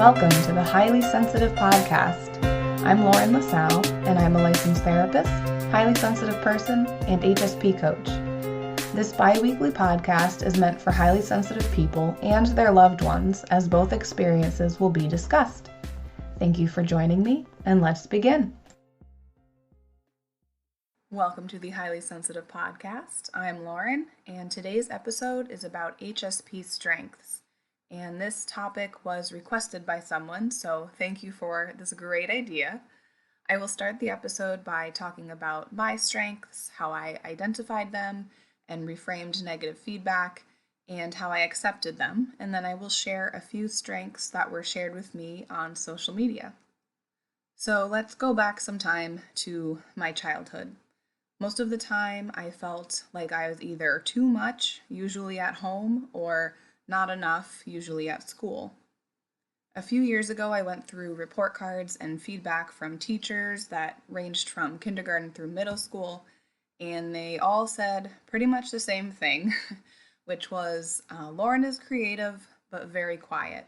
Welcome to the Highly Sensitive Podcast. I'm Lauren LaSalle, and I'm a licensed therapist, highly sensitive person, and HSP coach. This bi-weekly podcast is meant for highly sensitive people and their loved ones, as both experiences will be discussed. Thank you for joining me, and let's begin. Welcome to the Highly Sensitive Podcast. I'm Lauren, and today's episode is about HSP strengths. And this topic was requested by someone, so thank you for this great idea. I will start the episode by talking about my strengths, how I identified them and reframed negative feedback, and how I accepted them, and then I will share a few strengths that were shared with me on social media. So let's go back some time to my childhood. Most of the time I felt like I was either too much, usually at home, or not enough, usually at school. A few years ago, I went through report cards and feedback from teachers that ranged from kindergarten through middle school, and they all said pretty much the same thing, which was, Lauren is creative, but very quiet.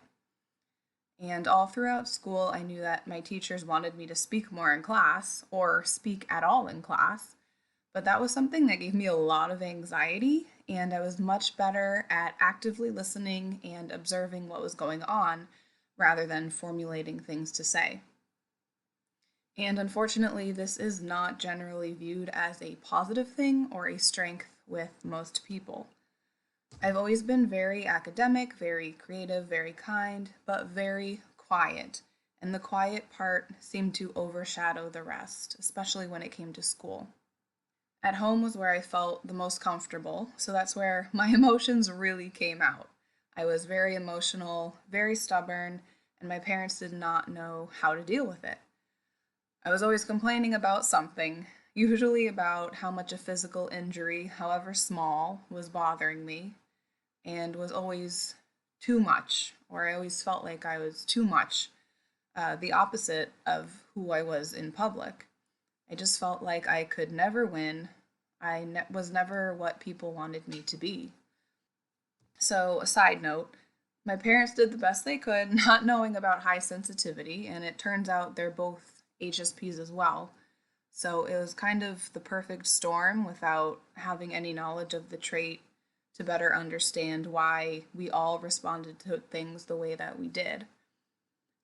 And all throughout school, I knew that my teachers wanted me to speak more in class, or speak at all in class, but that was something that gave me a lot of anxiety, and I was much better at actively listening and observing what was going on rather than formulating things to say. And unfortunately, this is not generally viewed as a positive thing or a strength with most people. I've always been very academic, very creative, very kind, but very quiet, and the quiet part seemed to overshadow the rest, especially when it came to school. At home was where I felt the most comfortable, so that's where my emotions really came out. I was very emotional, very stubborn, and my parents did not know how to deal with it. I was always complaining about something, usually about how much a physical injury, however small, was bothering me, and was always too much, or I always felt like I was too much, the opposite of who I was in public. I just felt like I could never win. I was never what people wanted me to be. So, a side note, my parents did the best they could, not knowing about high sensitivity, and it turns out they're both HSPs as well. So it was kind of the perfect storm without having any knowledge of the trait to better understand why we all responded to things the way that we did.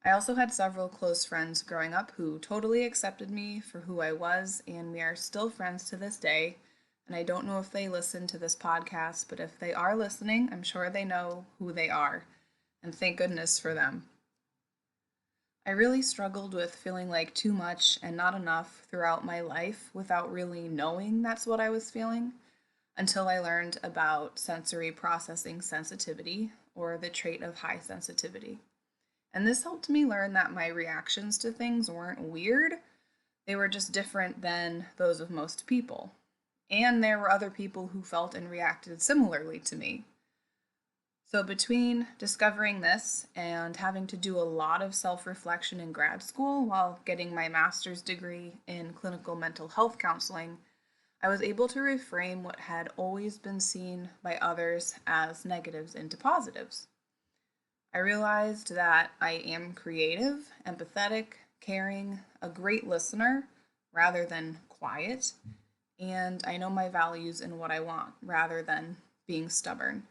I also had several close friends growing up who totally accepted me for who I was, and we are still friends to this day. And I don't know if they listen to this podcast, but if they are listening, I'm sure they know who they are, and thank goodness for them. I really struggled with feeling like too much and not enough throughout my life without really knowing that's what I was feeling, until I learned about sensory processing sensitivity, or the trait of high sensitivity. And this helped me learn that my reactions to things weren't weird, they were just different than those of most people. And there were other people who felt and reacted similarly to me. So between discovering this and having to do a lot of self-reflection in grad school while getting my master's degree in clinical mental health counseling, I was able to reframe what had always been seen by others as negatives into positives. I realized that I am creative, empathetic, caring, a great listener rather than quiet, and I know my values and what I want rather than being stubborn.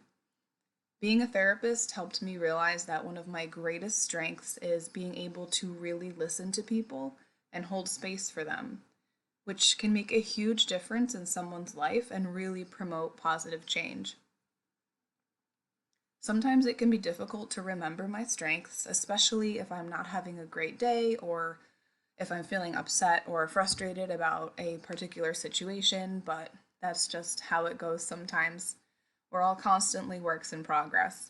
Being a therapist helped me realize that one of my greatest strengths is being able to really listen to people and hold space for them, which can make a huge difference in someone's life and really promote positive change. Sometimes it can be difficult to remember my strengths, especially if I'm not having a great day or if I'm feeling upset or frustrated about a particular situation, but that's just how it goes sometimes. We're all constantly works in progress.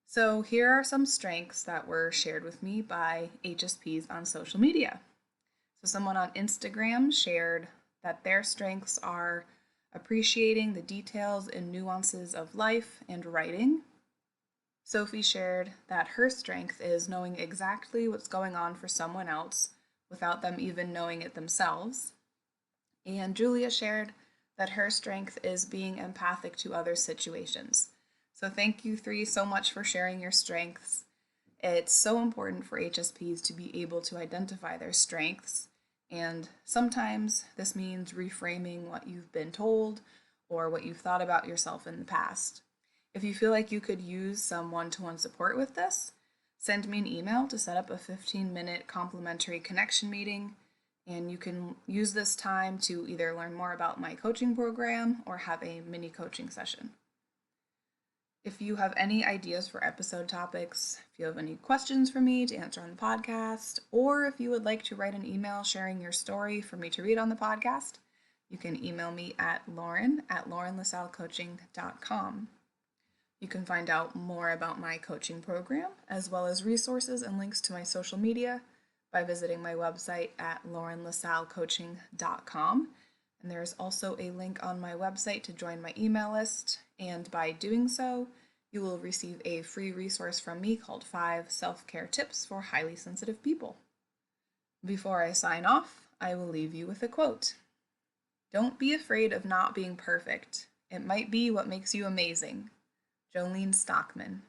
So here are some strengths that were shared with me by HSPs on social media. So someone on Instagram shared that their strengths are appreciating the details and nuances of life and writing. Sophie shared that her strength is knowing exactly what's going on for someone else without them even knowing it themselves. And Julia shared that her strength is being empathic to other situations. So thank you three so much for sharing your strengths. It's so important for HSPs to be able to identify their strengths, and sometimes this means reframing what you've been told or what you've thought about yourself in the past. If you feel like you could use some one-to-one support with this, send me an email to set up a 15-minute complimentary connection meeting, and you can use this time to either learn more about my coaching program or have a mini coaching session. If you have any ideas for episode topics, if you have any questions for me to answer on the podcast, or if you would like to write an email sharing your story for me to read on the podcast, you can email me at lauren@laurenlasallecoaching.com. You can find out more about my coaching program, as well as resources and links to my social media by visiting my website at laurenlasallecoaching.com. And there's also a link on my website to join my email list, and by doing so, you will receive a free resource from me called 5 Self-Care Tips for Highly Sensitive People. Before I sign off, I will leave you with a quote. Don't be afraid of not being perfect. It might be what makes you amazing. Jolene Stockman.